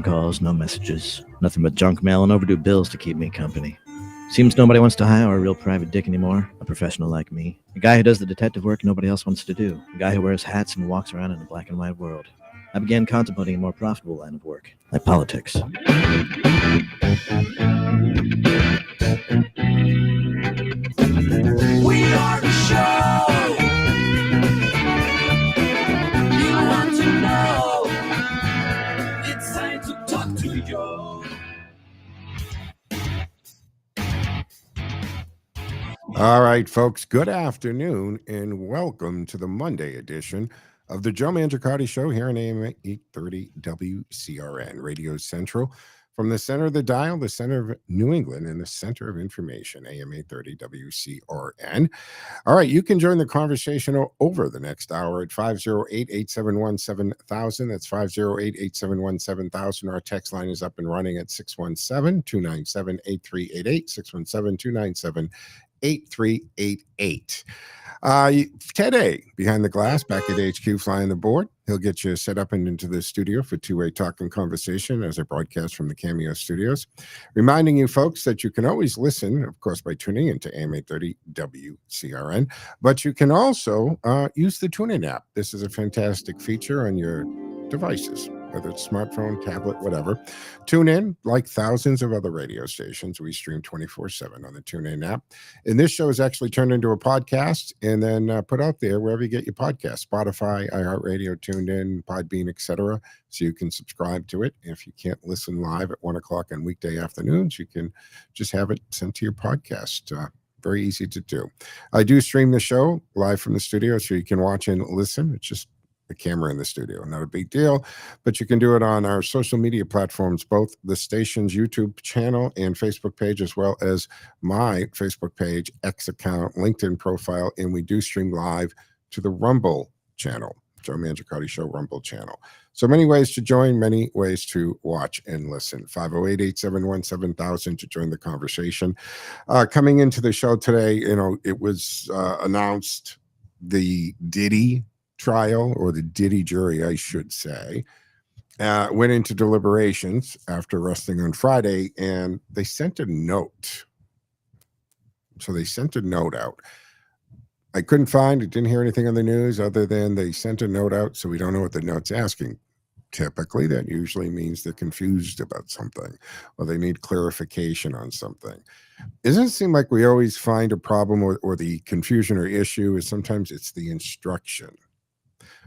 calls, no messages. Nothing but junk mail and overdue bills to keep me company. Seems nobody wants to hire a real private dick anymore, a professional like me. A guy who does the detective work nobody else wants to do. A guy who wears hats and walks around in a black and white world. I began contemplating a more profitable line of work, like politics. We are the show you want to know. It's time to talk to you. All right, folks, good afternoon and welcome to the Monday edition of the Joe Mangiacotti Show here on AM 830 WCRN, Radio Central. From the center of the dial, the center of New England, and the center of information, AM 830 WCRN. All right, you can join the conversation over the next hour at 508-871-7000. That's 508-871-7000. Our text line is up and running at 617-297-8388, 617-297-8388. Ted A, behind the glass, back at HQ, flying the board. He'll get you set up and into the studio for two-way talk and conversation as I broadcast from the Cameo studios. Reminding you folks that you can always listen, of course, by tuning into AM 830 WCRN, but you can also use the TuneIn app. This is a fantastic feature on your devices, whether it's smartphone, tablet, whatever. Tune in, like thousands of other radio stations. We stream 24/7 on the TuneIn app. And this show is actually turned into a podcast and then put out there wherever you get your podcast, Spotify, iHeartRadio, TuneIn, Podbean, etc. So you can subscribe to it. If you can't listen live at 1 o'clock on weekday afternoons, you can just have it sent to your podcast. Very easy to do. I do stream the show live from the studio so you can watch and listen. It's just a camera in the studio, not a big deal, but you can do it on our social media platforms, both the station's YouTube channel and Facebook page, as well as my Facebook page, X account, LinkedIn profile, and we do stream live to the Rumble channel, Joe Mangiacotti Show Rumble channel. So many ways to join, many ways to watch and listen. 508-871-7000 to join the conversation. Coming into the show today, it was announced the Diddy trial, or the Diddy jury, I should say, went into deliberations after resting on Friday, and they sent a note. So they sent a note out. I couldn't find it, didn't hear anything on the news other than they sent a note out, so we don't know what the note's asking. Typically, that usually means they're confused about something or they need clarification on something. Doesn't it seem like we always find a problem or the confusion or issue is sometimes it's the instruction?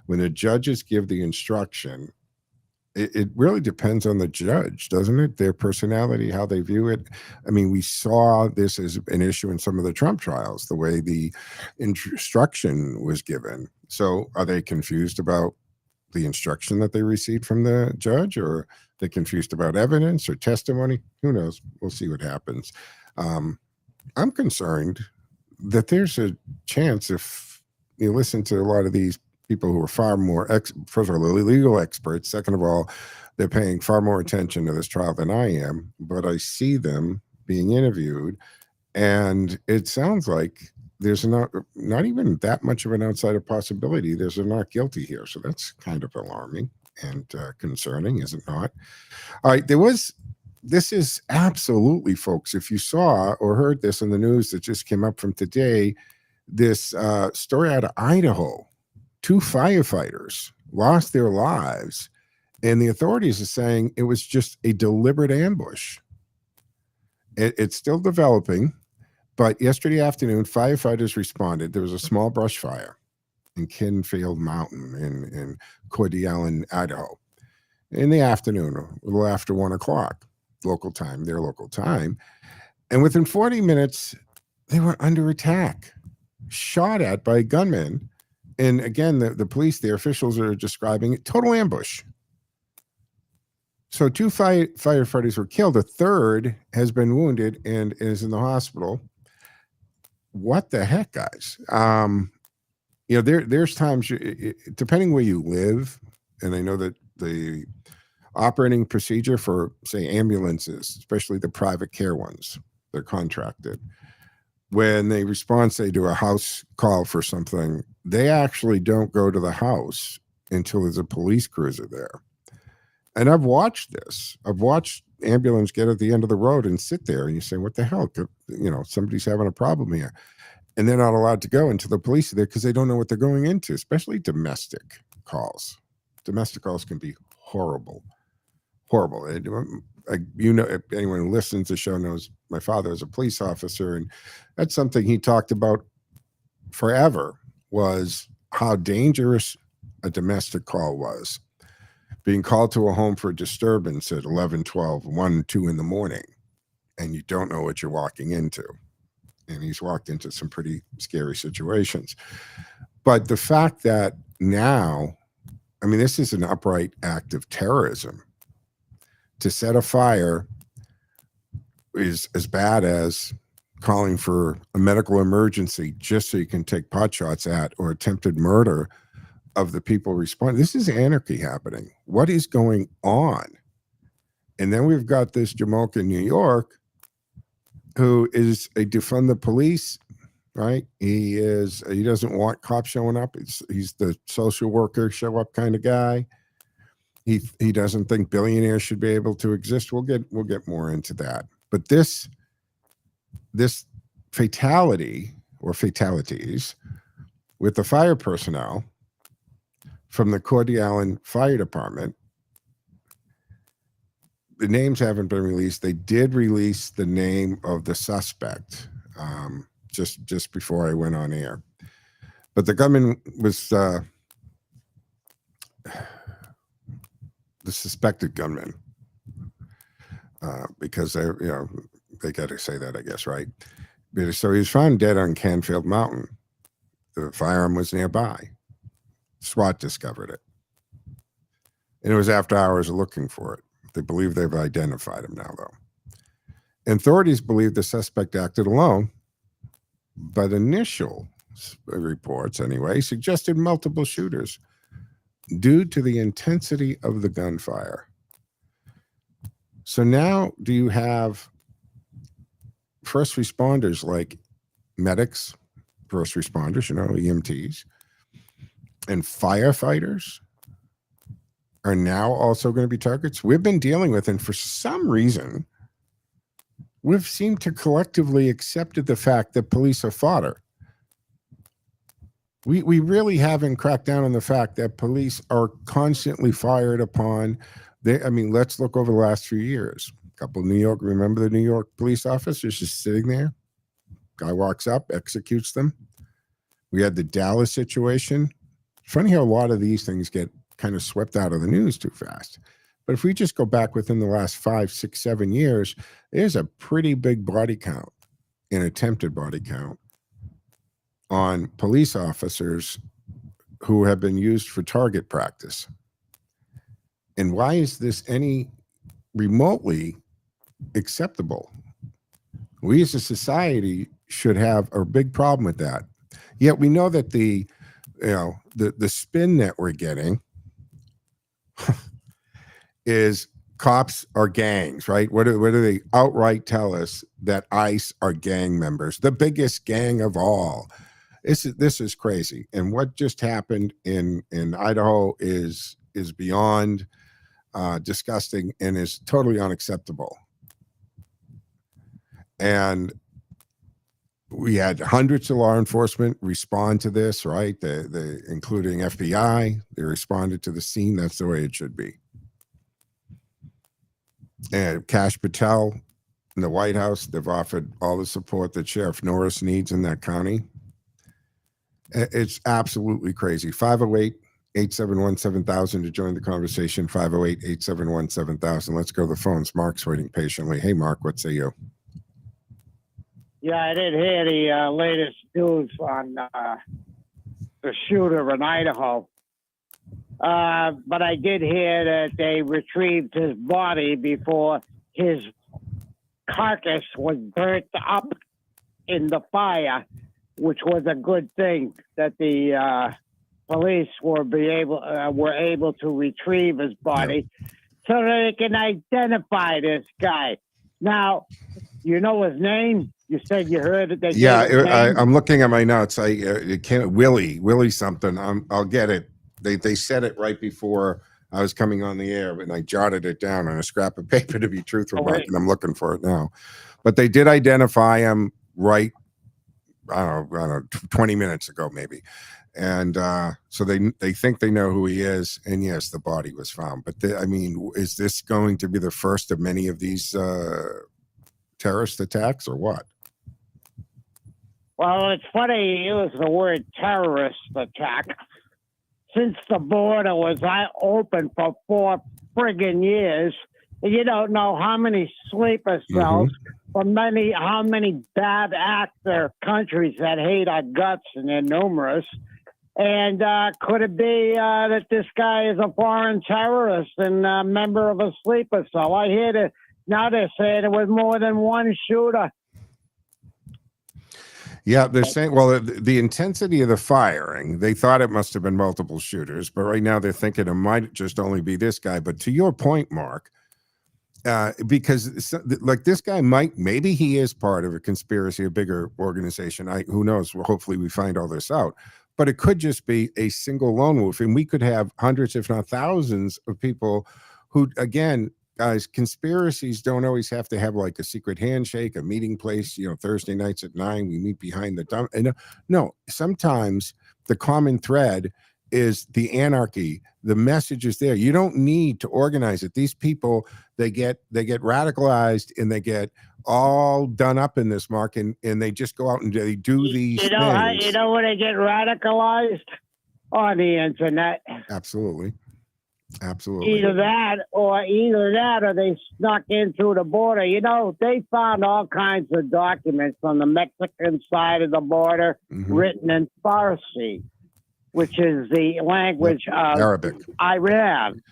When the judges give the instruction, it really depends on the judge, doesn't it? Their personality, how they view it. I mean, we saw this as an issue in some of the Trump trials, the way the instruction was given. So are they confused about the instruction that they received from the judge, or are they confused about evidence or testimony? Who knows? We'll see what happens. I'm concerned that there's a chance, if you listen to a lot of these people who are far more, first of all, legal experts. Second of all, they're paying far more attention to this trial than I am, but I see them being interviewed, and it sounds like there's not even that much of an outside of possibility. There's a not guilty here. So that's kind of alarming and concerning, is it not? All right, this is absolutely, folks, if you saw or heard this in the news that just came up from today, this story out of Idaho. 2 firefighters lost their lives, and the authorities are saying it was just a deliberate ambush. It's still developing, but yesterday afternoon, firefighters responded. There was a small brush fire in Kinfield Mountain in Coeur, in Idaho, in the afternoon, a little after 1 o'clock, local time, their local time. And within 40 minutes, they were under attack, shot at by gunmen. And again, the police, the officials are describing it, total ambush. So 2 firefighters were killed. A third has been wounded and is in the hospital. What the heck, guys? There's times, depending where you live, and I know that the operating procedure for, say, ambulances, especially the private care ones, they're contracted. When they respond, say, to a house call for something, they actually don't go to the house until there's a police cruiser there. And I've watched this. I've watched ambulance get at the end of the road and sit there, and you say, what the hell? Somebody's having a problem here. And they're not allowed to go until the police are there because they don't know what they're going into, especially domestic calls. Domestic calls can be horrible. Horrible. If anyone who listens to the show knows my father is a police officer, and that's something he talked about forever, was how dangerous a domestic call was. Being called to a home for a disturbance at 11, 12, 1, 2 in the morning, and you don't know what you're walking into. And he's walked into some pretty scary situations. But the fact that now, I mean, this is an upright act of terrorism. To set a fire is as bad as calling for a medical emergency just so you can take pot shots at, or attempted murder of the people responding. This is anarchy happening. What is going on? And then we've got this Jamoke in New York who is a defund the police, right? He doesn't want cops showing up. He's the social worker show up kind of guy. He doesn't think billionaires should be able to exist. We'll get more into that. But this fatality or fatalities with the fire personnel from the Coeur d'Alene Fire Department, the names haven't been released. They did release the name of the suspect just before I went on air. But the gunman was the suspected gunman, because they got to say that, I guess, right? So he was found dead on Canfield Mountain. The firearm was nearby. SWAT discovered it. And it was after hours of looking for it. They believe they've identified him now, though. And authorities believe the suspect acted alone, but initial reports, anyway, suggested multiple shooters due to the intensity of the gunfire. So now do you have first responders like medics, first responders, EMTs, and firefighters are now also going to be targets? We've been dealing with, and for some reason, we've seemed to collectively accepted the fact that police are fodder. We really haven't cracked down on the fact that police are constantly fired upon. Let's look over the last few years. A couple of remember the New York police officers just sitting there? Guy walks up, executes them. We had the Dallas situation. Funny how a lot of these things get kind of swept out of the news too fast. But if we just go back within the last 5, 6, 7 years, there's a pretty big body count, an attempted body count, on police officers who have been used for target practice. And why is this any remotely acceptable? We as a society should have a big problem with that. Yet we know that the spin that we're getting is cops are gangs, right? What do they outright tell us? That ICE are gang members, the biggest gang of all. This is crazy. And what just happened in Idaho is beyond disgusting and is totally unacceptable. And we had hundreds of law enforcement respond to this, right? Including FBI, they responded to the scene. That's the way it should be. And Kash Patel in the White House, they've offered all the support that Sheriff Norris needs in that county. It's absolutely crazy. 508-871-7000 to join the conversation. 508-871-7000. Let's go to the phones. Mark's waiting patiently. Hey, Mark, what say you? Yeah, I did hear the latest news on the shooter in Idaho. But I did hear that they retrieved his body before his carcass was burnt up in the fire, which was a good thing that the police were able to retrieve his body so that they can identify this guy. Now, you know his name? You said you heard it. I'm looking at my notes. Willie something. I'll get it. They said it right before I was coming on the air, and I jotted it down on a scrap of paper, to be truthful, Mark, and I'm looking for it now. But they did identify him right, I don't know, 20 minutes ago, maybe. And so they think they know who he is. And yes, the body was found. But I mean, is this going to be the first of many of these terrorist attacks, or what? Well, it's funny you use the word terrorist attack. Since the border was open for 4 friggin' years, you don't know how many sleeper cells from how many bad actor countries that hate our guts, and they're numerous. And could it be that this guy is a foreign terrorist and a member of a sleeper cell? I hear that now they're saying it was more than one shooter. Yeah, they're saying, well, the intensity of the firing, they thought it must have been multiple shooters, but right now they're thinking it might just only be this guy. But to your point, Mark, because like this guy maybe he is part of a conspiracy, a bigger organization. Who knows? Well, hopefully we find all this out. But it could just be a single lone wolf, and we could have hundreds, if not thousands, of people who, again, guys, conspiracies don't always have to have like a secret handshake, a meeting place. Thursday nights at 9 we meet behind the dump. And no, sometimes the common thread is the anarchy. The message is there. You don't need to organize it. These people, they get radicalized, and they get all done up in this, Mark, and they just go out and they do these things. You know where they get radicalized? On the internet. Absolutely. Either that or they snuck in through the border. They found all kinds of documents on the Mexican side of the border written in Farsi, which is the language of Arabic. Iran.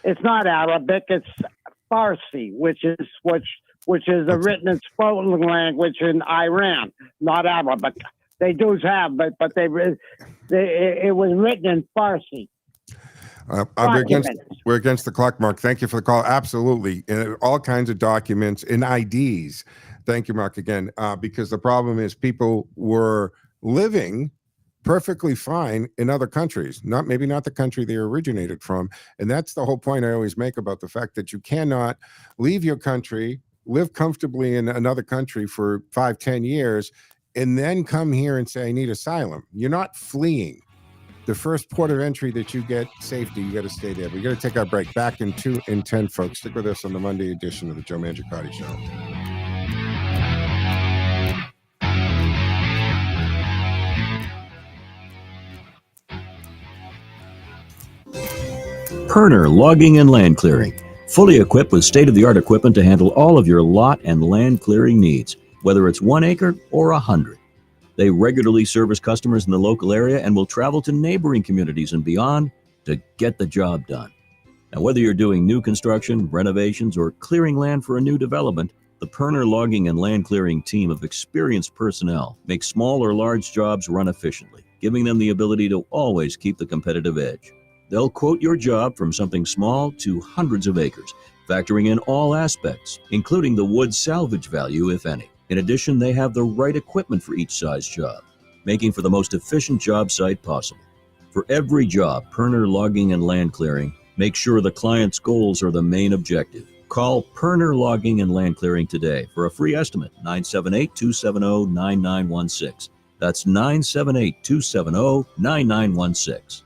It's not Arabic, it's Farsi, which is the written and spoken language in Iran, not Arabic. They do have, but it was written in Farsi. We're against the clock, Mark. Thank you for the call. Absolutely. All kinds of documents and IDs. Thank you, Mark, again, because the problem is people were living perfectly fine in other countries, maybe not the country they originated from. And that's the whole point I always make about the fact that you cannot leave your country, live comfortably in another country for 5-10 years, and then come here and say, I need asylum. You're not fleeing. The first port of entry that you get safety, you got to stay there. We got to take our break. Back in 2 and 10, folks. Stick with us on the Monday edition of the Joe Mangiacotti Show. Perner Logging and Land Clearing. Fully equipped with state-of-the-art equipment to handle all of your lot and land clearing needs, whether it's 1 acre or 100. They regularly service customers in the local area and will travel to neighboring communities and beyond to get the job done. Now, whether you're doing new construction, renovations, or clearing land for a new development, the Perner Logging and Land Clearing team of experienced personnel makes small or large jobs run efficiently, giving them the ability to always keep the competitive edge. They'll quote your job from something small to hundreds of acres, factoring in all aspects, including the wood salvage value, if any. In addition, they have the right equipment for each size job, making for the most efficient job site possible. For every job, Perner Logging and Land Clearing makes sure the client's goals are the main objective. Call Perner Logging and Land Clearing today for a free estimate, 978-270-9916. That's 978-270-9916.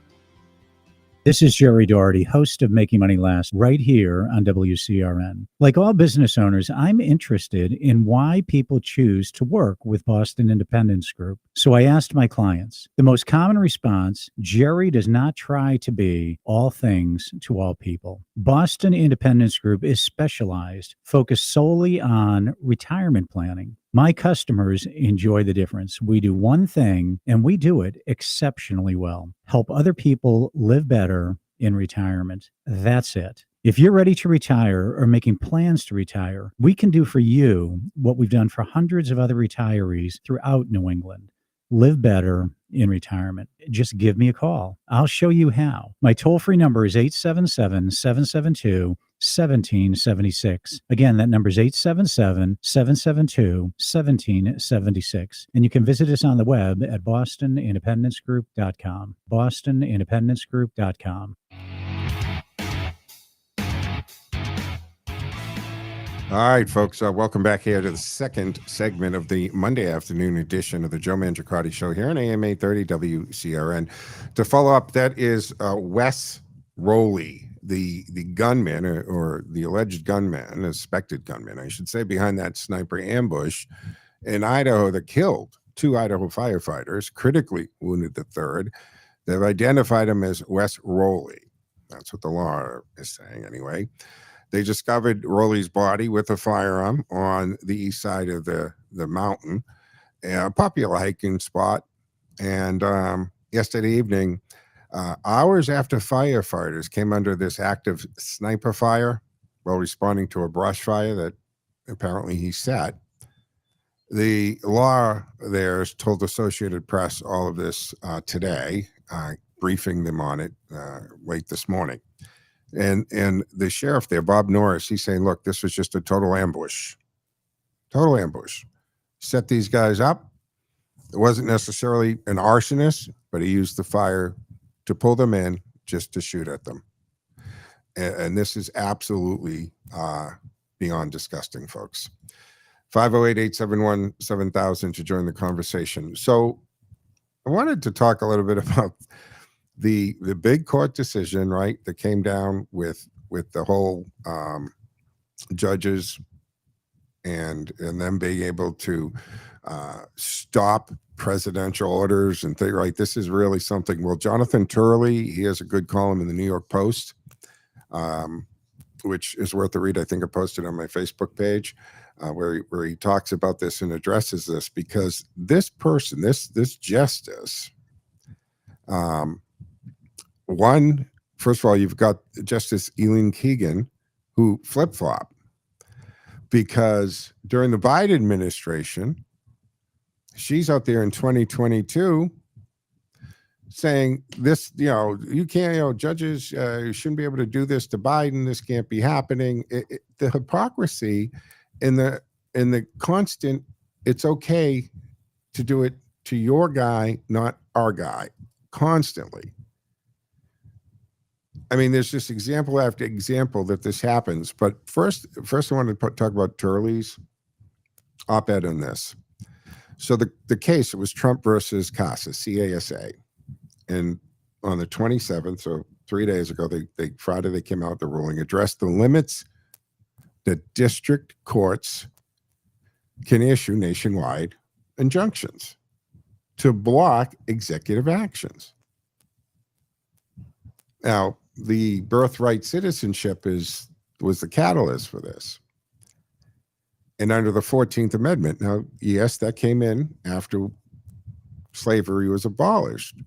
This is Jerry Doherty, host of Making Money Last, right here on WCRN. Like all business owners, I'm interested in why people choose to work with Boston Independence Group. So I asked my clients. The most common response, Jerry does not try to be all things to all people. Boston Independence Group is specialized, focused solely on retirement planning. My customers enjoy the difference. We do one thing, and we do it exceptionally well. Help other people live better in retirement. That's it. If you're ready to retire or making plans to retire, we can do for you what we've done for hundreds of other retirees throughout New England. Live better in retirement. Just give me a call. I'll show you how. My toll-free number is 877-772-1776. Again, that number is 877-772-1776. And you can visit us on the web at bostonindependencegroup.com. bostonindependencegroup.com. All right, folks, welcome back here to the second segment of the Monday afternoon edition of the Joe Mangiacotti Show here on AM 830 WCRN. To follow up, that is Wes Rowley, the gunman or the alleged gunman, suspected gunman, I should say, behind that sniper ambush in Idaho that killed 2 Idaho firefighters, critically wounded the third. They've identified him as Wes Rowley. That's what the law is saying anyway. They discovered Rowley's body with a firearm on the east side of the mountain, a popular hiking spot. And yesterday evening, hours after firefighters came under this active sniper fire while responding to a brush fire that apparently he set, the law there has told Associated Press all of this today, briefing them on it late this morning. And the sheriff there, Bob Norris, he's saying, look, this was just a total ambush. Total ambush. Set these guys up. It wasn't necessarily an arsonist, but he used the fire to pull them in just to shoot at them. And this is absolutely beyond disgusting, folks. 508-871-7000 to join the conversation. So I wanted to talk a little bit about the big court decision, right, that came down with the whole judges and them being able to stop presidential orders and things, right? This is really something. Well, Jonathan Turley, he has a good column in the New York Post, which is worth a read. I think I posted on my Facebook page where he talks about this and addresses this, because this person, this justice, first of all, you've got Justice Elena Kagan, who flip-flop, because during the Biden administration, she's out there in 2022 saying this, you can't, judges you shouldn't be able to do this to Biden. This can't be happening. The hypocrisy in the constant, it's okay to do it to your guy, not our guy, constantly. I mean, there's just example after example that this happens. But first I want to talk about Turley's op-ed on this. So the case, it was Trump versus CASA, C-A-S-A. And on the 27th, so 3 days ago, Friday they came out, the ruling addressed the limits that district courts can issue nationwide injunctions to block executive actions. Now, the birthright citizenship was the catalyst for this. And under the 14th Amendment, now, yes, that came in after slavery was abolished,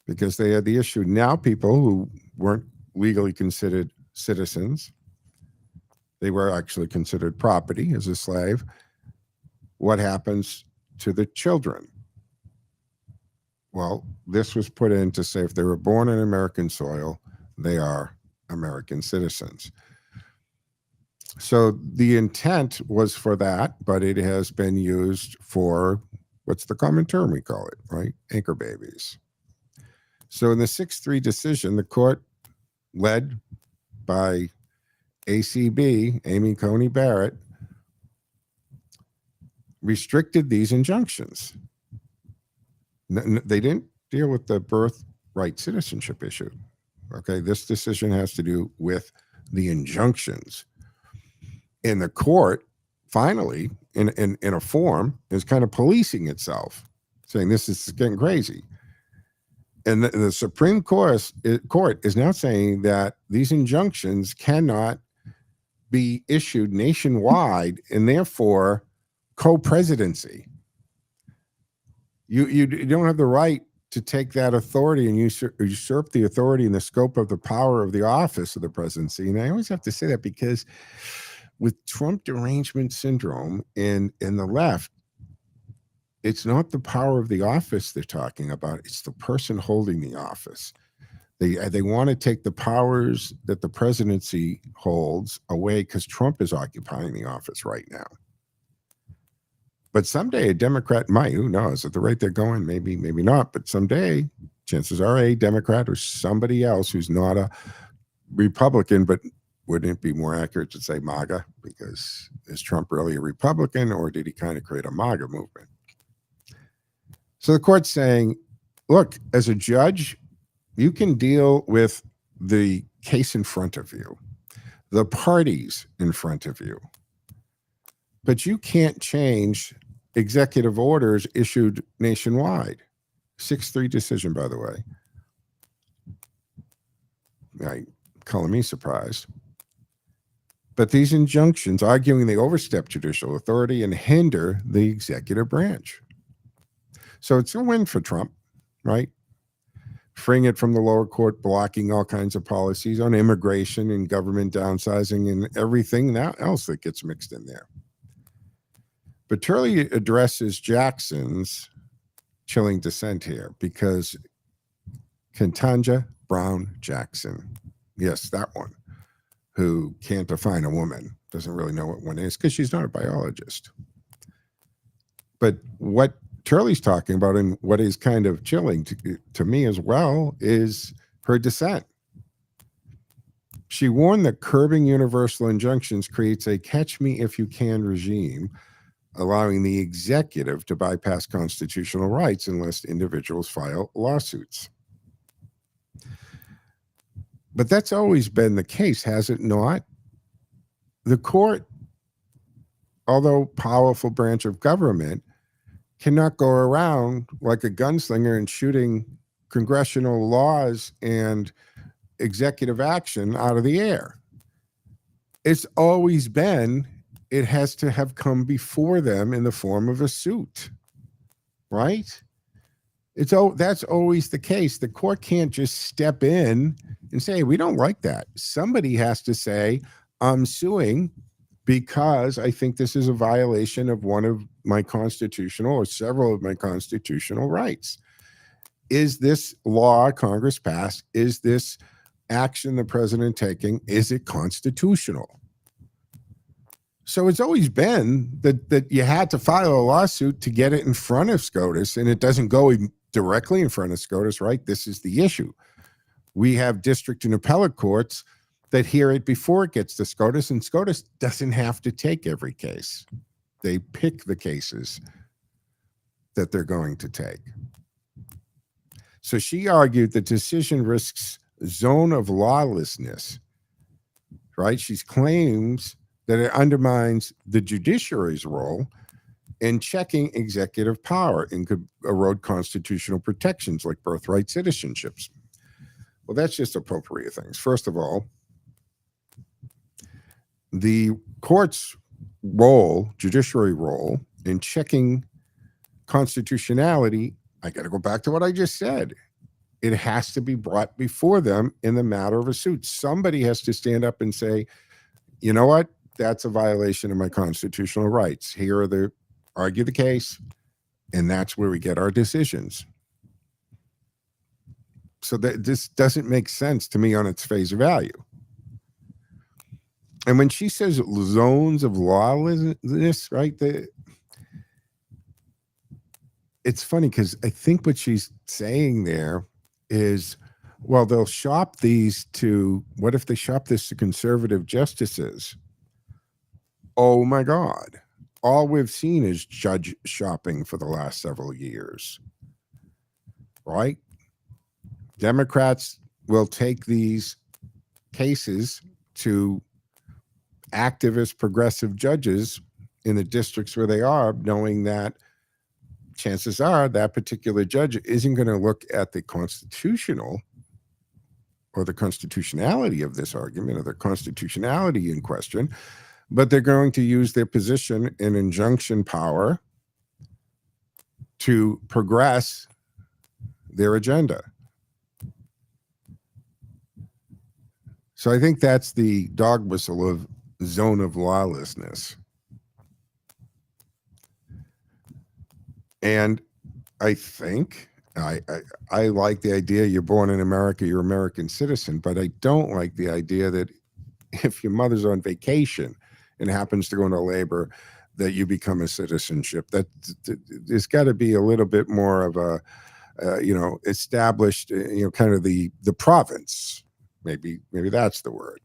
because they had the issue. Now people who weren't legally considered citizens, they were actually considered property as a slave. What happens to the children? Well, this was put in to say if they were born on American soil, they are American citizens. So the intent was for that, but it has been used for, what's the common term we call it, right? Anchor babies. So in the 6-3 decision, the court, led by ACB, Amy Coney Barrett, restricted these injunctions. They didn't deal with the birthright citizenship issue. Okay, this decision has to do with the injunctions. And the court, finally, in a form, is kind of policing itself, saying this is getting crazy. And the Supreme Court is now saying that these injunctions cannot be issued nationwide, and therefore co-presidency. You don't have the right to take that authority and usurp the authority and the scope of the power of the office of the presidency. And I always have to say that because with Trump derangement syndrome in the left, it's not the power of the office they're talking about. It's the person holding the office. They want to take the powers that the presidency holds away because Trump is occupying the office right now. But someday a Democrat might, who knows, at the rate they're going, maybe not. But someday, chances are a Democrat or somebody else who's not a Republican, but wouldn't it be more accurate to say MAGA? Because is Trump really a Republican, or did he kind of create a MAGA movement? So the court's saying, look, as a judge, you can deal with the case in front of you, the parties in front of you, but you can't change executive orders issued nationwide. 6-3 decision, by the way. Calling me surprised. But these injunctions, arguing they overstep judicial authority and hinder the executive branch. So it's a win for Trump, right? Freeing it from the lower court, blocking all kinds of policies on immigration and government downsizing and everything else that gets mixed in there. But Turley addresses Jackson's chilling dissent here because Ketanji Brown Jackson, yes, that one, who can't define a woman, doesn't really know what one is because she's not a biologist. But what Turley's talking about, and what is kind of chilling to me as well, is her dissent. She warned that curbing universal injunctions creates a catch-me-if-you-can regime, allowing the executive to bypass constitutional rights unless individuals file lawsuits. But that's always been the case, has it not? The court, although powerful branch of government, cannot go around like a gunslinger and shooting congressional laws and executive action out of the air. It's always been, it has to have come before them in the form of a suit, right? That's always the case. The court can't just step in and say, we don't like that. Somebody has to say, I'm suing because I think this is a violation of one of my constitutional or several of my constitutional rights. Is this law Congress passed? Is this action the president taking? Is it constitutional? So it's always been that you had to file a lawsuit to get it in front of SCOTUS, and it doesn't go directly in front of SCOTUS, right? This is the issue. We have district and appellate courts that hear it before it gets to SCOTUS, and SCOTUS doesn't have to take every case. They pick the cases that they're going to take. So she argued the decision risks zone of lawlessness, right? She claims that it undermines the judiciary's role in checking executive power and could erode constitutional protections like birthright citizenships. Well, that's just appropriate things. First of all, the court's role, judiciary role, in checking constitutionality, I got to go back to what I just said. It has to be brought before them in the matter of a suit. Somebody has to stand up and say, you know what? That's a violation of my constitutional rights. Here are argue the case, and that's where we get our decisions. So that this doesn't make sense to me on its face value. And when she says zones of lawlessness, right? It's funny because I think what she's saying there is, well, they'll shop these to, what if they shop this to conservative justices? Oh my God. All we've seen is judge shopping for the last several years, right? Democrats will take these cases to activist progressive judges in the districts where they are, knowing that chances are that particular judge isn't going to look at the constitutional or the constitutionality of this argument or the constitutionality in question, but they're going to use their position in injunction power to progress their agenda. So I think that's the dog whistle of zone of lawlessness. And I think I like the idea you're born in America, you're an American citizen, but I don't like the idea that if your mother's on vacation and happens to go into labor, that you become a citizenship. That there's got to be a little bit more of a, established, kind of the province. Maybe that's the word.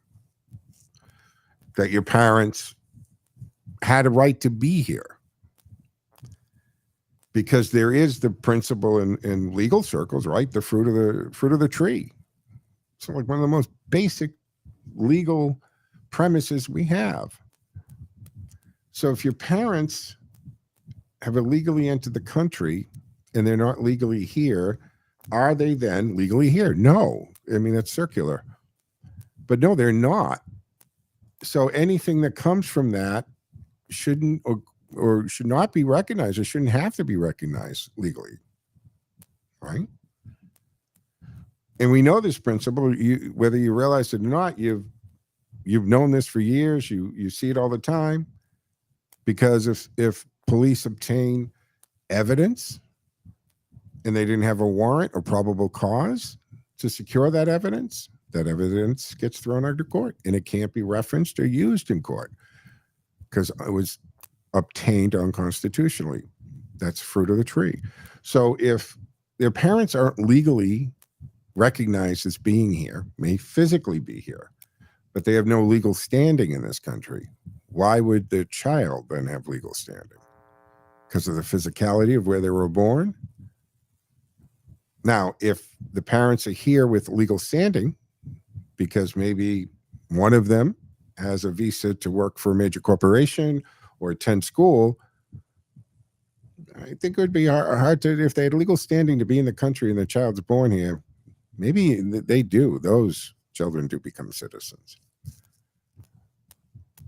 that your parents had a right to be here. Because there is the principle in legal circles, right? The fruit of the tree. It's like one of the most basic legal premises we have. So if your parents have illegally entered the country and they're not legally here, are they then legally here? No. I mean, that's circular. But no, they're not. So anything that comes from that shouldn't or should not be recognized or shouldn't have to be recognized legally, right? And we know this principle, whether you realize it or not, you've known this for years, you see it all the time, because if police obtain evidence and they didn't have a warrant or probable cause to secure that evidence gets thrown out of court and it can't be referenced or used in court because it was obtained unconstitutionally. That's fruit of the tree. So if their parents aren't legally recognized as being here, may physically be here, but they have no legal standing in this country, why would the child then have legal standing? Because of the physicality of where they were born? Now, if the parents are here with legal standing, because maybe one of them has a visa to work for a major corporation or attend school, I think it would be hard to, if they had legal standing to be in the country and the child's born here, maybe they do. Those children do become citizens.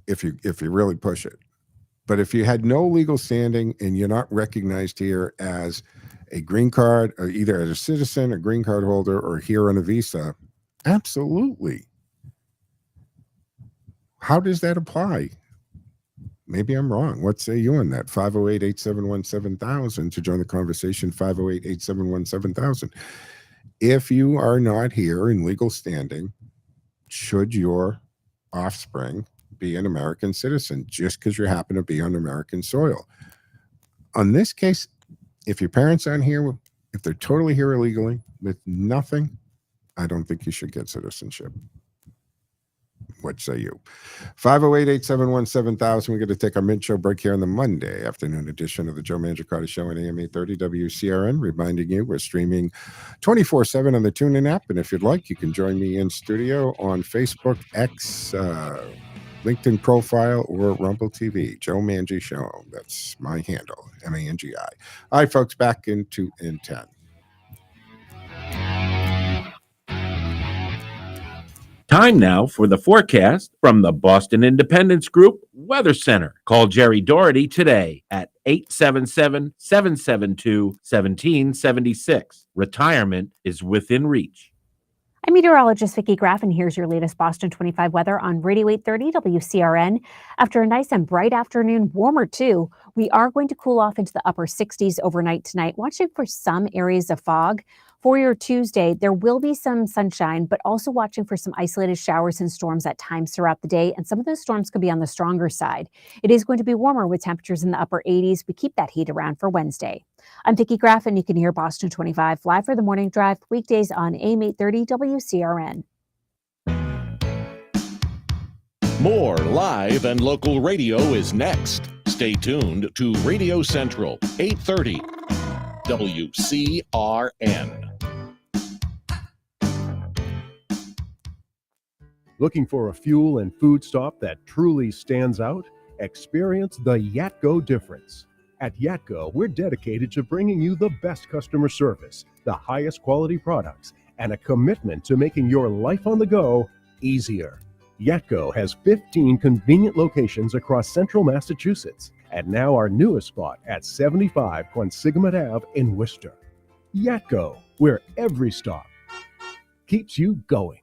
If you really push it. But if you had no legal standing and you're not recognized here as a green card, or either as a citizen, a green card holder, or here on a visa, absolutely. How does that apply? Maybe I'm wrong. What say you on that? 508-871-7000 to join the conversation, 508-871-7000. If you are not here in legal standing, should your offspring be an American citizen just because you happen to be on American soil? On this case, if your parents aren't here, if they're totally here illegally with nothing, I don't think you should get citizenship. What say you? 508-871-7000. We're going to take our mid-show break here on the Monday afternoon edition of the Joe Mangiacotti Show on AM 830 WCRN. Reminding you, we're streaming 24/7 on the TuneIn app. And if you'd like, you can join me in studio on Facebook, X, LinkedIn profile, or Rumble TV. Joe Mangi Show. That's my handle, Mangi. All right, folks, back into in 10. Time now for the forecast from the Boston Independence Group Weather Center. Call Jerry Doherty today at 877-772-1776. Retirement is within reach. I'm meteorologist Vicki Graff, and here's your latest Boston 25 weather on Radio 830 WCRN. After a nice and bright afternoon, warmer too, we are going to cool off into the upper 60s overnight tonight, watching for some areas of fog. For your Tuesday, there will be some sunshine, but also watching for some isolated showers and storms at times throughout the day, and some of those storms could be on the stronger side. It is going to be warmer with temperatures in the upper 80s. We keep that heat around for Wednesday. I'm Vicki Graff, and you can hear Boston 25 live for the morning drive weekdays on AM 830 WCRN. More live and local radio is next. Stay tuned to Radio Central, 830 WCRN. Looking for a fuel and food stop that truly stands out? Experience the Yatco difference. At Yatco, we're dedicated to bringing you the best customer service, the highest quality products, and a commitment to making your life on the go easier. Yatco has 15 convenient locations across central Massachusetts, and now our newest spot at 75 Quonsigamut Ave in Worcester. Yatco, where every stop keeps you going.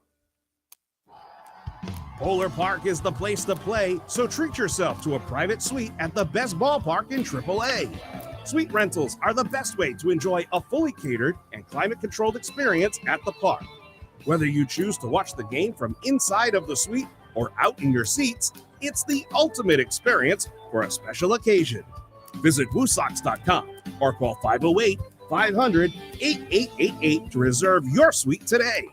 Polar Park is the place to play, so treat yourself to a private suite at the best ballpark in AAA. Suite rentals are the best way to enjoy a fully catered and climate-controlled experience at the park. Whether you choose to watch the game from inside of the suite or out in your seats, it's the ultimate experience for a special occasion. Visit WooSox.com or call 508-500-8888 to reserve your suite today.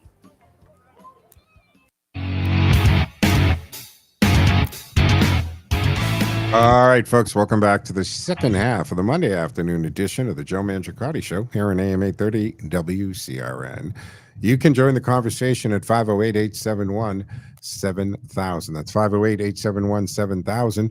All right, folks, welcome back to the second half of the Monday afternoon edition of the Joe Mangiacotti Show here on AM 830 WCRN. You can join the conversation at 508-871-7000. That's 508-871-7000.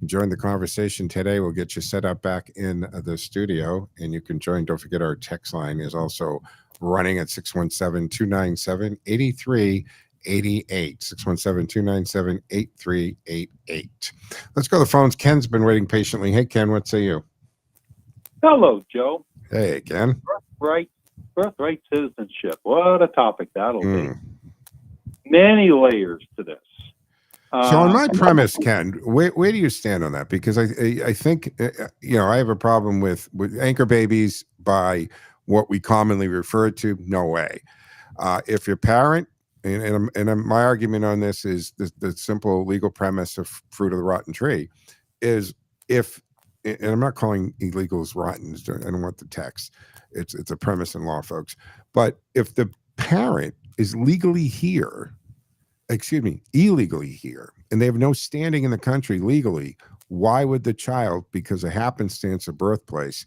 Join the conversation today. We'll get you set up back in the studio, and you can join. Don't forget our text line is also running at 617-297-8388. 617-297-8388. Let's go to the phones. Ken's been waiting patiently. Hey, Ken, what say you? Hello, Joe. Hey, Ken. Birthright citizenship. What a topic that'll be. Many layers to this. So on my premise, Ken, where do you stand on that? Because I think, I have a problem with anchor babies by what we commonly refer to. No way. If your parent, and my argument on this is the simple legal premise of fruit of the rotten tree is and I'm not calling illegals rotten. I don't want the text. It's a premise in law, folks. But if the parent is illegally here, and they have no standing in the country legally, why would the child, because of happenstance of birthplace,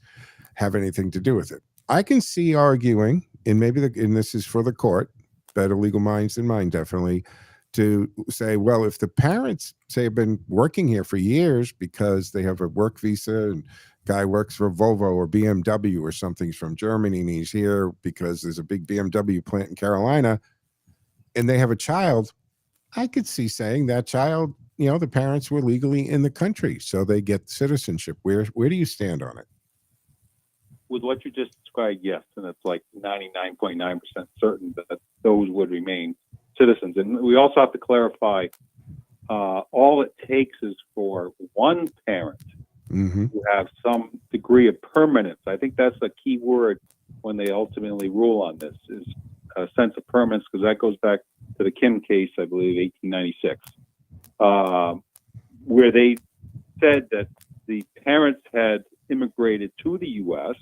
have anything to do with it? I can see arguing, and this is for the court, better legal minds than mine, definitely, to say, well, if the parents say have been working here for years because they have a work visa and guy works for Volvo or BMW or something's from Germany and he's here because there's a big BMW plant in Carolina and they have a child, I could see saying that child, the parents were legally in the country, so they get citizenship. Where do you stand on it? With what you just described, yes, and it's like 99.9% certain that those would remain citizens. And we also have to clarify, all it takes is for one parent to have some degree of permanence. I think that's the key word when they ultimately rule on this, is a sense of permanence, because that goes back to the Kim case, I believe, 1896, where they said that the parents had immigrated to the U.S.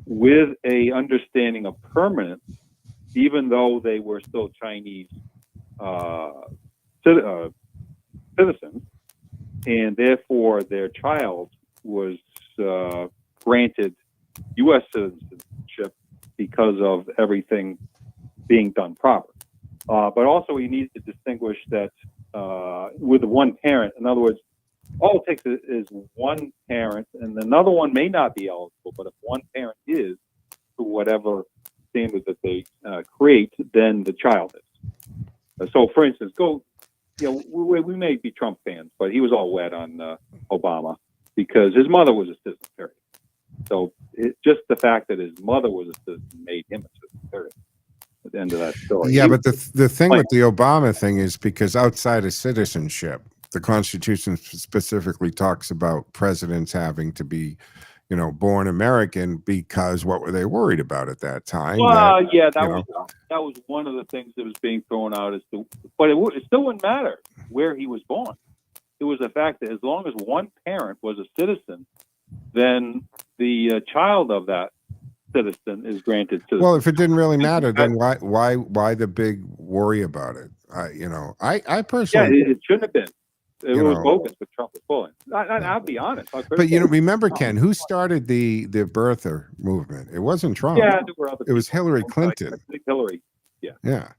with a understanding of permanence, even though they were still Chinese citizens, and therefore their child was granted U.S. citizenship because of everything being done proper. But also he needs to distinguish that with one parent, in other words, all it takes is one parent, and another one may not be eligible, but if one parent is, to whatever standard that they create, then the child is. So, for instance, we may be Trump fans, but he was all wet on Obama because his mother was a citizen, period. So just the fact that his mother was a citizen made him a citizen, period. At the end of that story. Yeah, but the thing with the Obama thing is because outside of citizenship, the Constitution specifically talks about presidents having to be, born American, because what were they worried about at that time? Well, that was one of the things that was being thrown out but it still wouldn't matter where he was born. It was the fact that as long as one parent was a citizen, then the child of that citizen is granted citizenship. Well, if it didn't really matter, then why the big worry about it? I personally, it shouldn't have been. It was bogus, but Trump was pulling. I'll be honest. But remember, Ken, who started the birther movement? It wasn't Trump. Yeah, there were other it was Hillary Clinton. Hillary. Yeah. Yeah.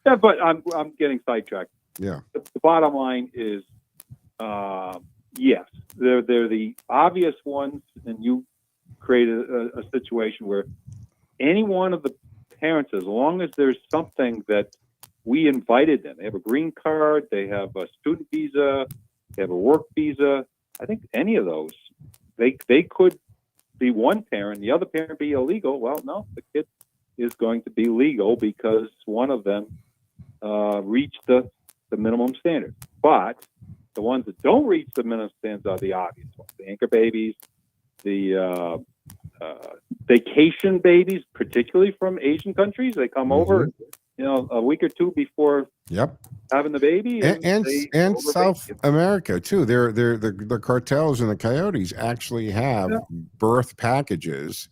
Yeah, but I'm getting sidetracked. Yeah. The bottom line is, yes, they're the obvious ones, and you created a situation where any one of the parents, as long as there's something that we invited them, they have a green card, they have a student visa, they have a work visa. I think any of those, they could be one parent, the other parent be illegal. Well, no, the kid is going to be legal because one of them reached the minimum standard. But the ones that don't reach the minimum standards are the obvious ones: the anchor babies, the vacation babies, particularly from Asian countries. They come over, a week or two before having the baby, and South America too. The cartels and the coyotes actually have birth packages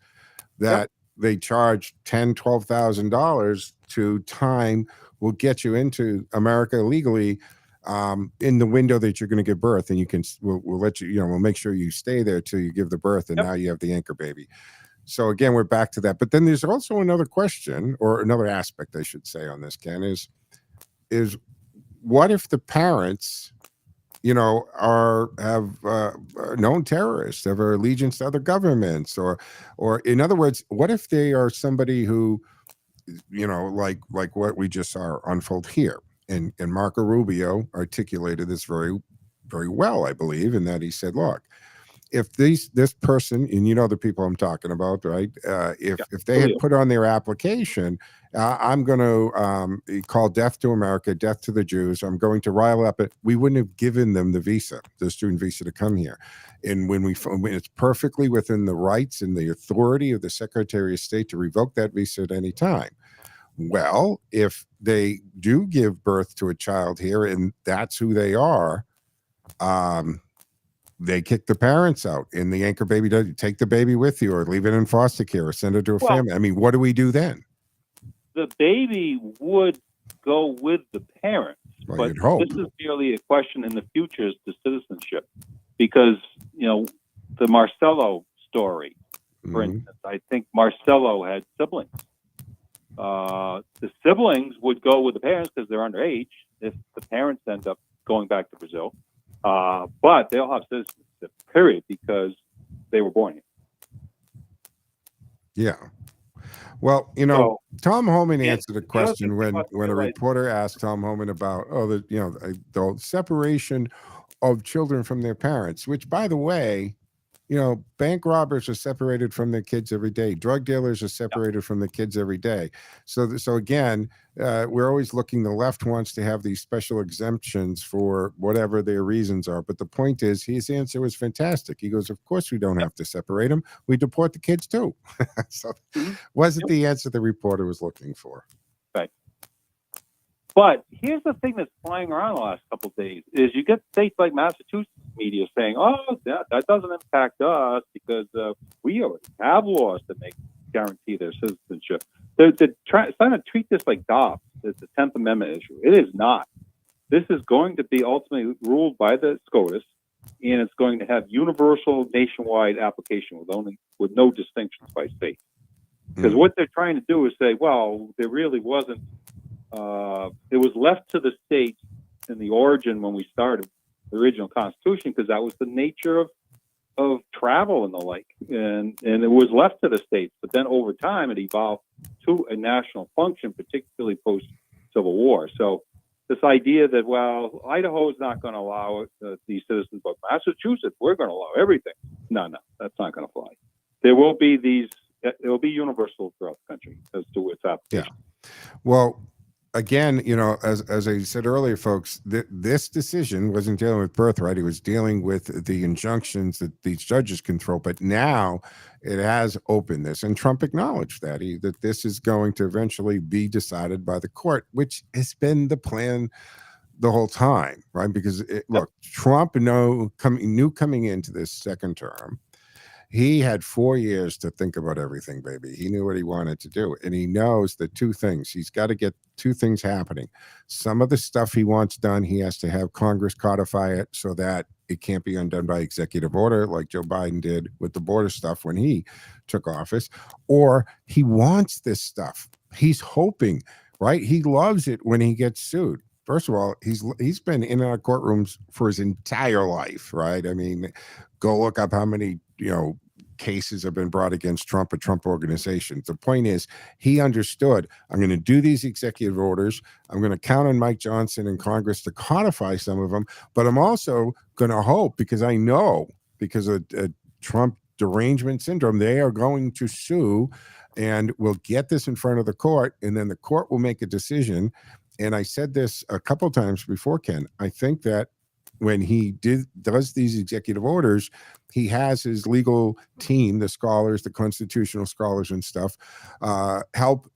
that they charge $10,000-$12,000 to time will get you into America legally in the window that you're going to give birth, and we'll let you, we'll make sure you stay there till you give the birth, and now you have the anchor baby. So again, we're back to that. But then there's also another question, or another aspect, I should say, on this, Ken, is what if the parents, have known terrorists, have allegiance to other governments, or in other words, what if they are somebody who, like what we just saw unfold here, and Marco Rubio articulated this very, very well, I believe, in that he said, look, if this person, and the people I'm talking about, right? If they had put on their application, I'm going to call death to America, death to the Jews. I'm going to rile up it. We wouldn't have given them the student visa to come here. And when it's perfectly within the rights and the authority of the Secretary of State to revoke that visa at any time. Well, if they do give birth to a child here and that's who they are, they kick the parents out, and the anchor baby does take the baby with you, or leave it in foster care, or send it to a family. I mean, what do we do then? The baby would go with the parents, but this is merely a question in the future as to citizenship, because the Marcello story, for instance, I think Marcello had siblings. The siblings would go with the parents because they're underage if the parents end up going back to Brazil. But they'll have citizenship, period, because they were born here. Yeah. Well, Tom Homan answered a question when a reporter asked Tom Homan about, the separation of children from their parents, which, by the way, bank robbers are separated from their kids every day. Drug dealers are separated from the kids every day. So again, we're always looking. The left wants to have these special exemptions for whatever their reasons are. But the point is, his answer was fantastic. He goes, "Of course we don't have to separate them. We deport the kids too." So wasn't the answer the reporter was looking for. Right. But here's the thing that's flying around the last couple of days is you get states like Massachusetts media saying, "Oh, that doesn't impact us because we already have laws that guarantee their citizenship." They're trying to treat this like Dobbs. It's a 10th Amendment issue. It is not. This is going to be ultimately ruled by the SCOTUS, and it's going to have universal nationwide application with no distinctions by state. Because what they're trying to do is say, well, there really wasn't. It was left to the states in the origin when we started the original Constitution, because that was the nature of travel and the like, and it was left to the states. But then over time, it evolved to a national function, particularly post Civil War. So this idea that, well, Idaho is not going to allow these citizens, but Massachusetts, we're going to allow everything. No, that's not going to fly. There will be universal throughout the country as to its application. Yeah. Well, again, as I said earlier, folks, this decision wasn't dealing with birthright. It was dealing with the injunctions that these judges can throw. But now it has opened this, and Trump acknowledged that this is going to eventually be decided by the court, which has been the plan the whole time, right? Because look, Trump knew coming into this second term, he had 4 years to think about everything, baby. He knew what he wanted to do. And he knows the two things. He's got to get two things happening. Some of the stuff he wants done, he has to have Congress codify it so that it can't be undone by executive order like Joe Biden did with the border stuff when he took office. Or he wants this stuff. He's hoping, right? He loves it when he gets sued. First of all, he's been in our courtrooms for his entire life, right? I mean, go look up how many, cases have been brought against Trump or Trump organizations. The point is, he understood, I'm going to do these executive orders. I'm going to count on Mike Johnson and Congress to codify some of them, but I'm also going to hope, because I know, because of Trump derangement syndrome, they are going to sue, and we'll get this in front of the court, and then the court will make a decision. And I said this a couple times before, Ken, I think that when he does these executive orders, he has his legal team, the scholars, the constitutional scholars and stuff, help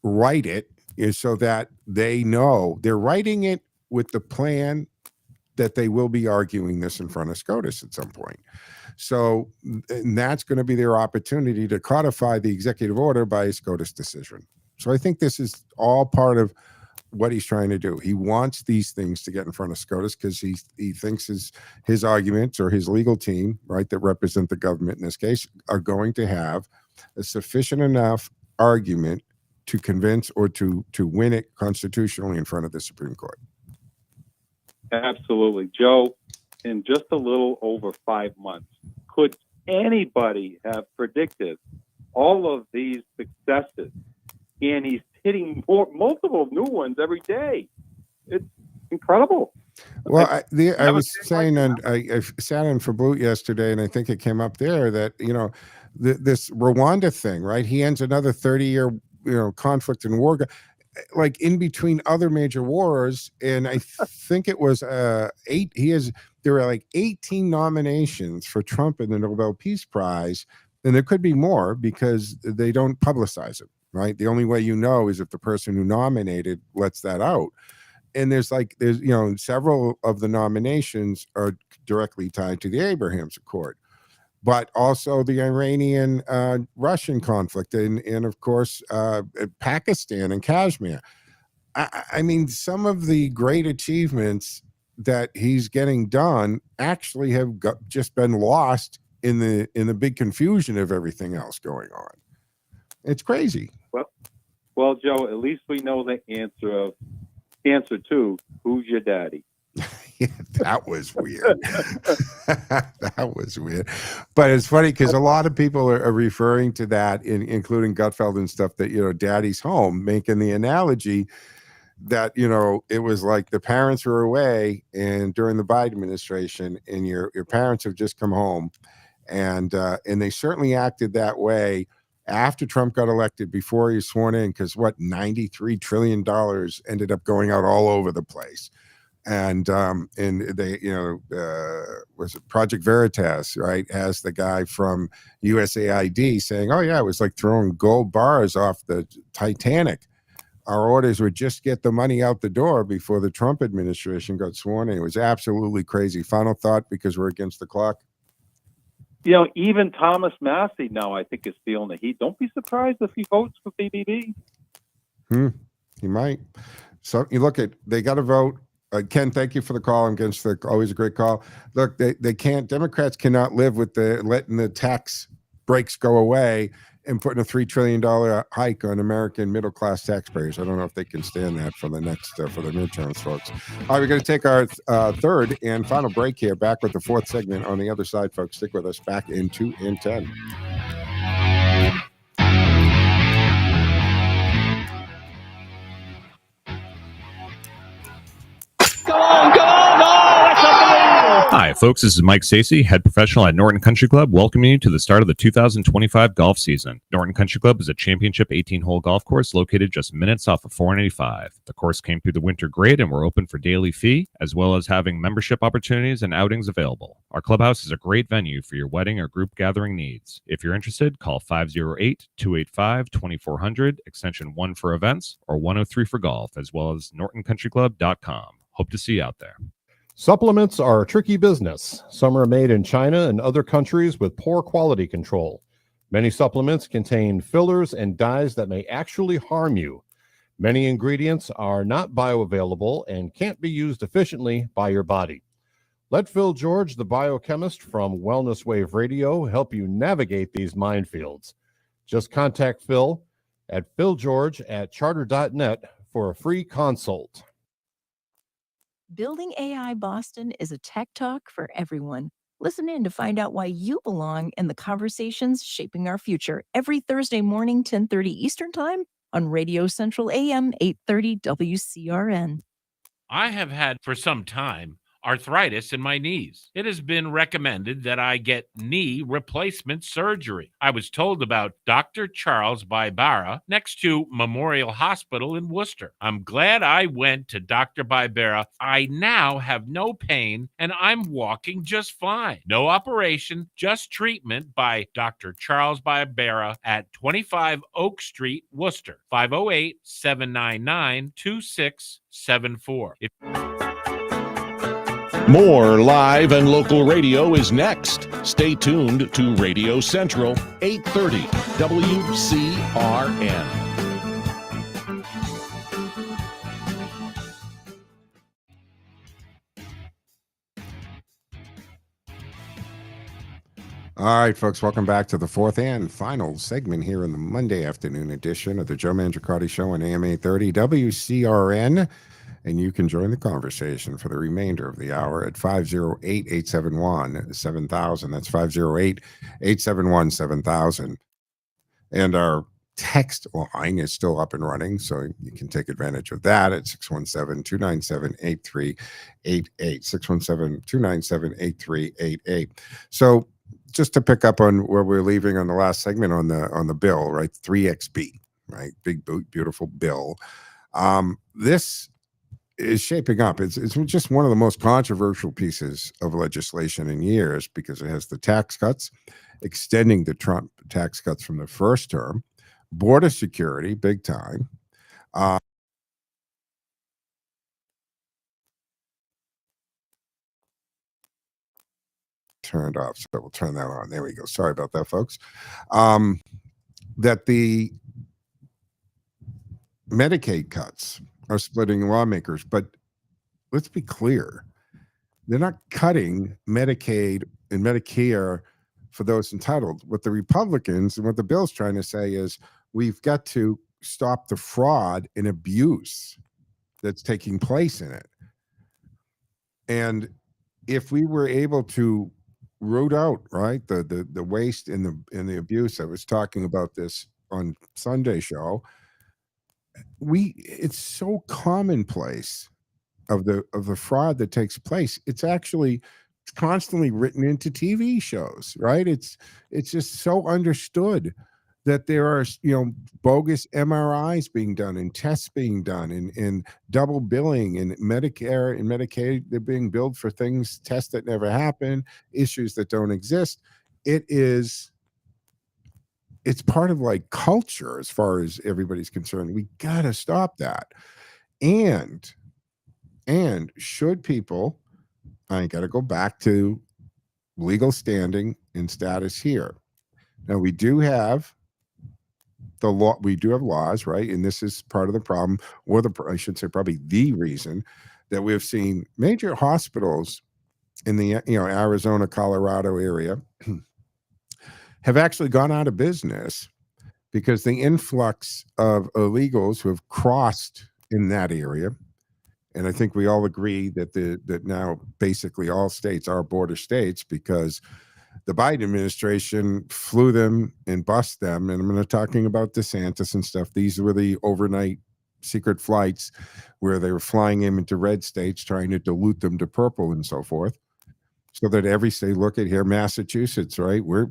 write it, so that they know they're writing it with the plan that they will be arguing this in front of SCOTUS at some point. So, and that's going to be their opportunity to codify the executive order by a SCOTUS decision. So I think this is all part of what he's trying to do. He wants these things to get in front of SCOTUS because he thinks his arguments, or his legal team, right, that represent the government in this case, are going to have a sufficient enough argument to convince or to win it constitutionally in front of the Supreme Court. Absolutely. Joe, in just a little over 5 months, could anybody have predicted all of these successes? And he's hitting multiple new ones every day. It's incredible. Well, I was saying, and I sat in for Blue yesterday, and I think it came up there that, this Rwanda thing, right? He ends another 30-year, conflict and war, like in between other major wars. And I think it was there were like 18 nominations for Trump in the Nobel Peace Prize. And there could be more because they don't publicize it, right? The only way is if the person who nominated lets that out. And there's several of the nominations are directly tied to the Abraham Accord, but also the Iranian-Russian conflict, and of course, Pakistan and Kashmir. I mean, some of the great achievements that he's getting done actually have just been lost in the big confusion of everything else going on. It's crazy. Well, Joe, at least we know the answer to who's your daddy. Yeah, that was weird. That was weird. But it's funny because a lot of people are referring to that, including Gutfeld and stuff, that, daddy's home, making the analogy that, it was like the parents were away and during the Biden administration, and your parents have just come home. And they certainly acted that way after Trump got elected, before he was sworn in, because $93 trillion ended up going out all over the place. And they, was it Project Veritas, right, has the guy from USAID saying, oh yeah, it was like throwing gold bars off the Titanic. Our orders were just get the money out the door before the Trump administration got sworn in. It was absolutely crazy. Final thought, because we're against the clock. Even Thomas Massey now, I think, is feeling the heat. Don't be surprised if he votes for BBB. He might. So you look at, they got to vote. Ken, thank you for the call. I'm against always a great call. Look, they can't, Democrats cannot live with letting the tax breaks go away and putting a $3 trillion hike on American middle-class taxpayers. I don't know if they can stand that for the next, for the midterms, folks. All right, we're going to take our third and final break here. Back with the fourth segment on the other side, folks. Stick with us. Back in 2 and 10. Hi, folks. This is Mike Stacey, head professional at Norton Country Club, welcoming you to the start of the 2025 golf season. Norton Country Club is a championship 18-hole golf course located just minutes off of 485. The course came through the winter grade, and we're open for daily fee, as well as having membership opportunities and outings available. Our clubhouse is a great venue for your wedding or group gathering needs. If you're interested, call 508-285-2400, extension 1 for events, or 103 for golf, as well as nortoncountryclub.com. Hope to see you out there. Supplements are a tricky business. Some are made in China and other countries with poor quality control. Many supplements contain fillers and dyes that may actually harm you. Many ingredients are not bioavailable and can't be used efficiently by your body. Let Phil George, the biochemist from Wellness Wave Radio, help you navigate these minefields. Just contact Phil at philgeorge@charter.net for a free consult. Building AI Boston is a tech talk for everyone. Listen in to find out why you belong in the conversations shaping our future every Thursday morning, 10:30 Eastern Time on Radio Central AM 830 WCRN. I have had for some time arthritis in my knees. It has been recommended that I get knee replacement surgery. I was told about Dr. Charles Bibara next to Memorial Hospital in Worcester. I'm glad I went to Dr. Bibara. I now have no pain and I'm walking just fine. No operation, just treatment by Dr. Charles Bibara at 25 Oak Street, Worcester. 508-799-2674. More live and local radio is next. Stay tuned to Radio Central, 830 WCRN. All right, folks, welcome back to the fourth and final segment here in the Monday afternoon edition of the Joe Mangiacotti Show on AM 830 WCRN. And you can join the conversation for the remainder of the hour at 508-871-7000. That's 508-871-7000. And our text line is still up and running, so you can take advantage of that at 617-297-8388. 617-297-8388. So just to pick up on where we're leaving on the last segment on the bill, right? 3XB, right? Big, beautiful bill. This is shaping up. It's just one of the most controversial pieces of legislation in years because it has the tax cuts, extending the Trump tax cuts from the first term, border security, big time. Turned off, so we'll turn that on. There we go. Sorry about that, folks. That the Medicaid cuts are splitting lawmakers, but let's be clear. They're not cutting Medicaid and Medicare for those entitled. What the Republicans and what the bill's trying to say is we've got to stop the fraud and abuse that's taking place in it. And if we were able to root out, right, the waste and the abuse, I was talking about this on Sunday show, it's so commonplace of the fraud that takes place. It's actually constantly written into TV shows, right? It's just so understood that there are, bogus MRIs being done and tests being done and double billing and Medicare and Medicaid, they're being billed for tests that never happen, issues that don't exist. It's part of like culture as far as everybody's concerned. We got to stop that. And should people, I got to go back to legal standing and status here. Now we do have the law, we do have laws, right? And this is part of the problem, or I should say probably the reason that we've seen major hospitals in the Arizona, Colorado area have actually gone out of business because the influx of illegals who have crossed in that area, and I think we all agree that that now basically all states are border states because the Biden administration flew them and bust them. And I'm not talking about DeSantis and stuff. These were the overnight secret flights where they were flying them into red states, trying to dilute them to purple and so forth. So that every state, look at here, Massachusetts, right? We're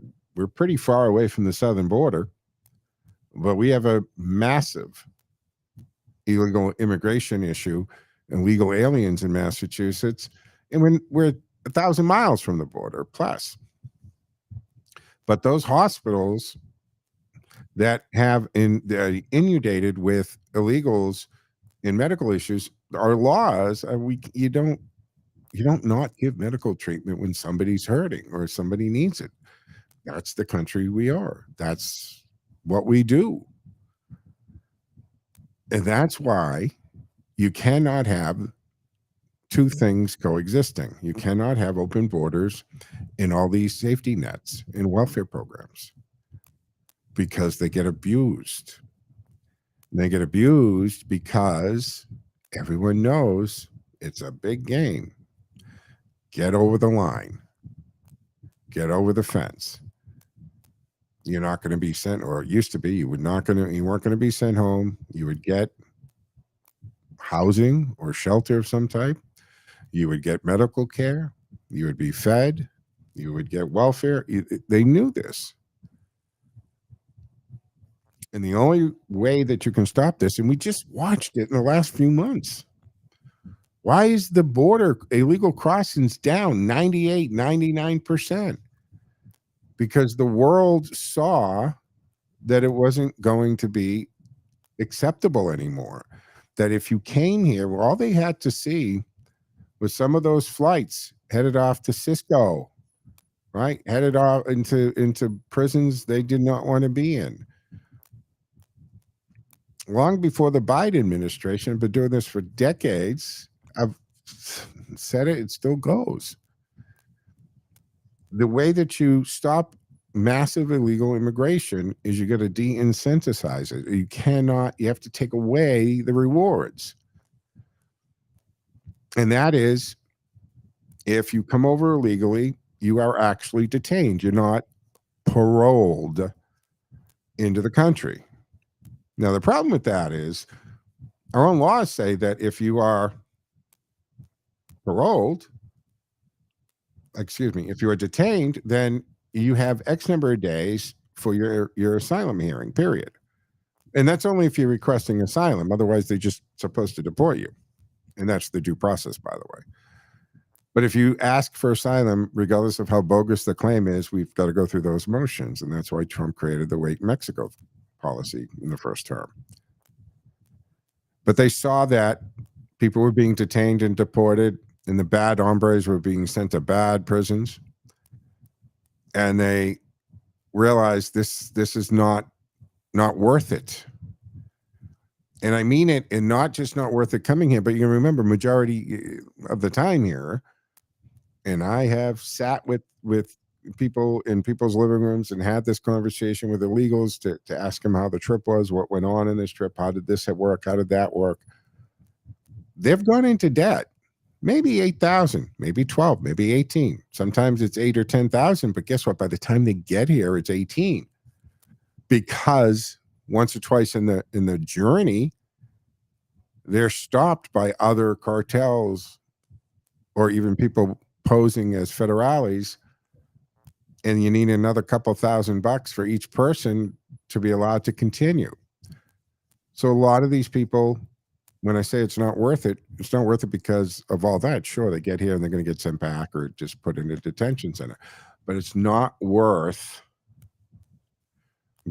pretty far away from the southern border, but we have a massive illegal immigration issue and legal aliens in Massachusetts. And we're 1,000 miles from the border plus. But those hospitals that have inundated with illegals in medical issues, our laws, you don't not give medical treatment when somebody's hurting or somebody needs it. That's the country we are. That's what we do. And that's why you cannot have two things coexisting. You cannot have open borders and all these safety nets and welfare programs because they get abused. They get abused because everyone knows it's a big game. Get over the line. Get over the fence. You're not going to be sent, or it used to be, you weren't going to be sent home. You would get housing or shelter of some type. You would get medical care. You would be fed. You would get welfare. They knew this. And the only way that you can stop this, and we just watched it in the last few months. Why is the border illegal crossings down 98, 99%? Because the world saw that it wasn't going to be acceptable anymore. That if you came here, all they had to see was some of those flights headed off to Cisco, right? Headed off into prisons they did not want to be in. Long before the Biden administration, I've been doing this for decades. I've said it, it still goes. The way that you stop massive illegal immigration is you got to de-incentivize it. You have to take away the rewards. And that is, if you come over illegally, you are actually detained. You're not paroled into the country. Now, the problem with that is our own laws say that if you are paroled, if you are detained, then you have X number of days for your asylum hearing, period. And that's only if you're requesting asylum. Otherwise, they're just supposed to deport you. And that's the due process, by the way. But if you ask for asylum, regardless of how bogus the claim is, we've got to go through those motions. And that's why Trump created the Wait Mexico policy in the first term. But they saw that people were being detained and deported, and the bad hombres were being sent to bad prisons. And they realized this is not worth it. And I mean it, and not just not worth it coming here, but you can remember majority of the time here, and I have sat with people in people's living rooms and had this conversation with illegals to ask them how the trip was, what went on in this trip, how did this work, how did that work. They've gone into debt, maybe 8,000, maybe 12, maybe 18. Sometimes it's 8 or 10,000, but guess what? By the time they get here, it's 18, because once or twice in the journey, they're stopped by other cartels or even people posing as federales, and you need another couple $1,000 for each person to be allowed to continue. So a lot of these people, when I say it's not worth it because of all that. Sure, they get here and they're going to get sent back or just put in a detention center, but it's not worth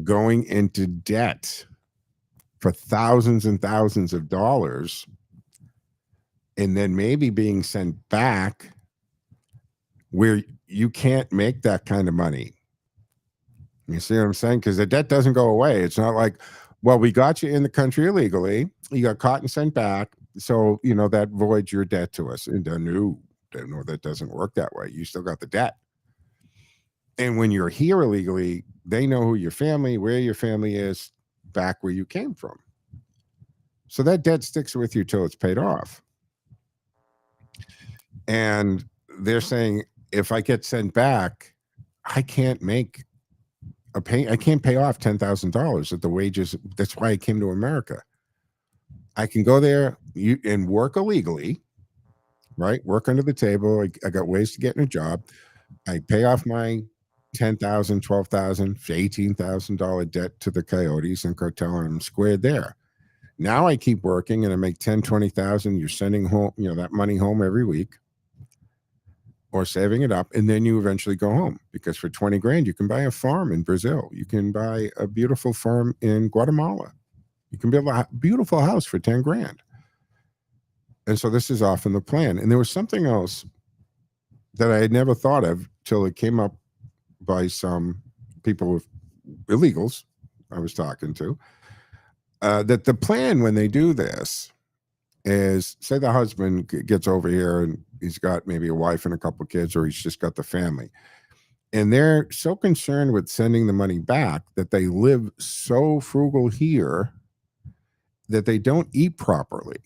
going into debt for thousands and thousands of dollars and then maybe being sent back where you can't make that kind of money. You see what I'm saying? Because the debt doesn't go away. It's not like, well, we got you in the country illegally, you got caught and sent back, so that voids your debt to us. And no, that doesn't work that way. You still got the debt. And when you're here illegally, they know who your family, where your family is, back where you came from. So that debt sticks with you till it's paid off. And they're saying, if I get sent back, I can't make I can't pay off $10,000 at the wages. That's why I came to America. I can go there and work illegally, right? Work under the table. I got ways to get in a job. I pay off my $10,000, $12,000, $18,000 debt to the coyotes and cartel, and I'm squared there. Now I keep working and I make $10,000, $20,000. You're sending home, that money home every week, or saving it up, and then you eventually go home, because for 20 grand you can buy a farm in Brazil. You can buy a beautiful farm in Guatemala. You can build a beautiful house for 10 grand. And so this is often the plan. And there was something else that I had never thought of till it came up by some people with illegals I was talking to, that the plan when they do this is, say the husband gets over here and he's got maybe a wife and a couple of kids, or he's just got the family. And they're so concerned with sending the money back that they live so frugal here that they don't eat properly.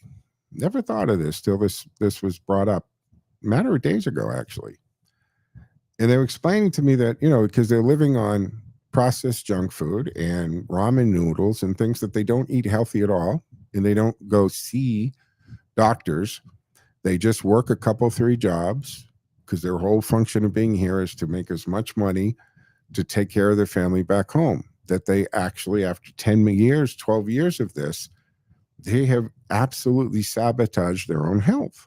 Never thought of this till this was brought up a matter of days ago, actually. And they were explaining to me that, because they're living on processed junk food and ramen noodles and things that they don't eat healthy at all, and they don't go see doctors. They just work a couple, 3 jobs, because their whole function of being here is to make as much money to take care of their family back home, that they actually, after 10 years, 12 years of this, they have absolutely sabotaged their own health.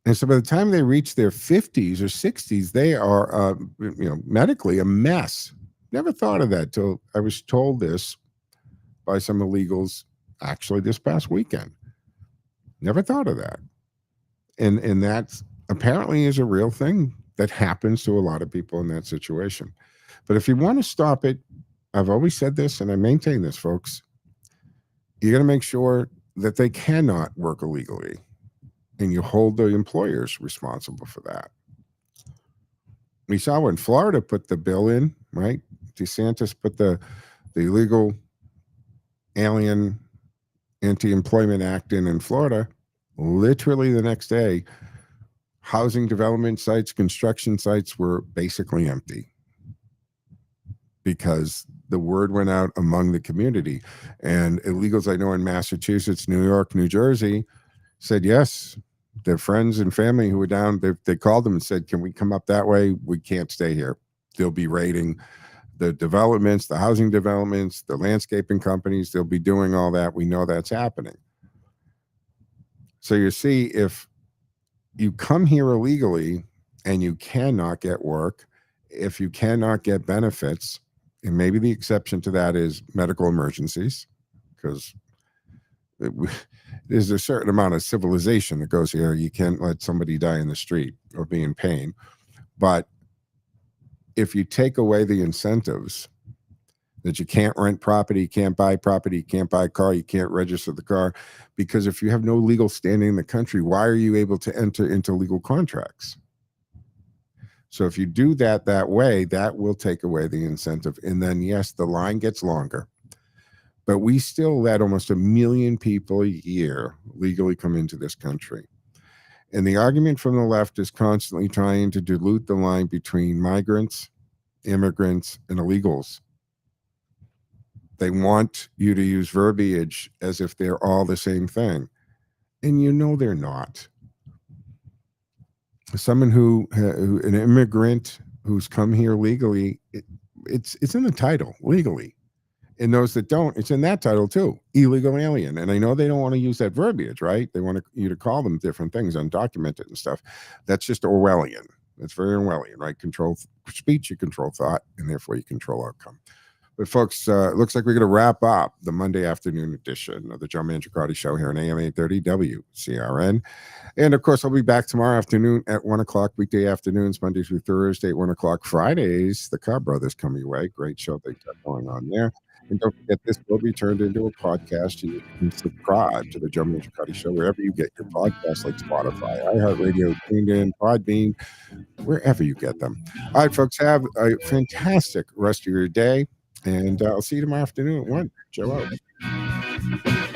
And so by the time they reach their 50s or 60s, they are, medically a mess. Never thought of that till I was told this by some illegals actually this past weekend. Never thought of that. And that apparently is a real thing that happens to a lot of people in that situation. But if you want to stop it, I've always said this and I maintain this, folks, you got to make sure that they cannot work illegally, and you hold the employers responsible for that. We saw when Florida put the bill in, right? DeSantis put the illegal alien anti-employment act in Florida. Literally the next day, housing development sites, construction sites were basically empty because the word went out among the community. And illegals I know in Massachusetts, New York, New Jersey said yes. Their friends and family who were down, they called them and said, can we come up that way? We can't stay here. They'll be raiding the developments, the housing developments, the landscaping companies. They'll be doing all that. We know that's happening. So you see, if you come here illegally and you cannot get work, if you cannot get benefits, and maybe the exception to that is medical emergencies, because there's a certain amount of civilization that goes here. You can't let somebody die in the street or be in pain. But if you take away the incentives that you can't rent property, you can't buy property, you can't buy a car, you can't register the car, because if you have no legal standing in the country, why are you able to enter into legal contracts? So if you do that way, that will take away the incentive. And then, yes, the line gets longer. But we still let almost 1 million people a year legally come into this country. And the argument from the left is constantly trying to dilute the line between migrants, immigrants, and illegals. They want you to use verbiage as if they're all the same thing. And you know they're not. Someone an immigrant who's come here legally, it's in the title, legally. And those that don't, it's in that title too, illegal alien. And I know they don't want to use that verbiage, right? They want you to call them different things, undocumented and stuff. That's just Orwellian. That's very Orwellian, right? Control speech, you control thought, and therefore you control outcome. But folks, it looks like we're going to wrap up the Monday afternoon edition of the Joe Mangiacotti Show here on AM 830 WCRN. And of course, I'll be back tomorrow afternoon at 1 o'clock, weekday afternoons, Monday through Thursday at 1 o'clock. Fridays, the Cobb Brothers come your way. Great show they got going on there. And don't forget, this will be turned into a podcast. You can subscribe to the Joe Mangiacotti Show wherever you get your podcasts, like Spotify, iHeartRadio, TuneIn, Podbean, wherever you get them. All right, folks, have a fantastic rest of your day. And I'll see you tomorrow afternoon at 1. Joe out.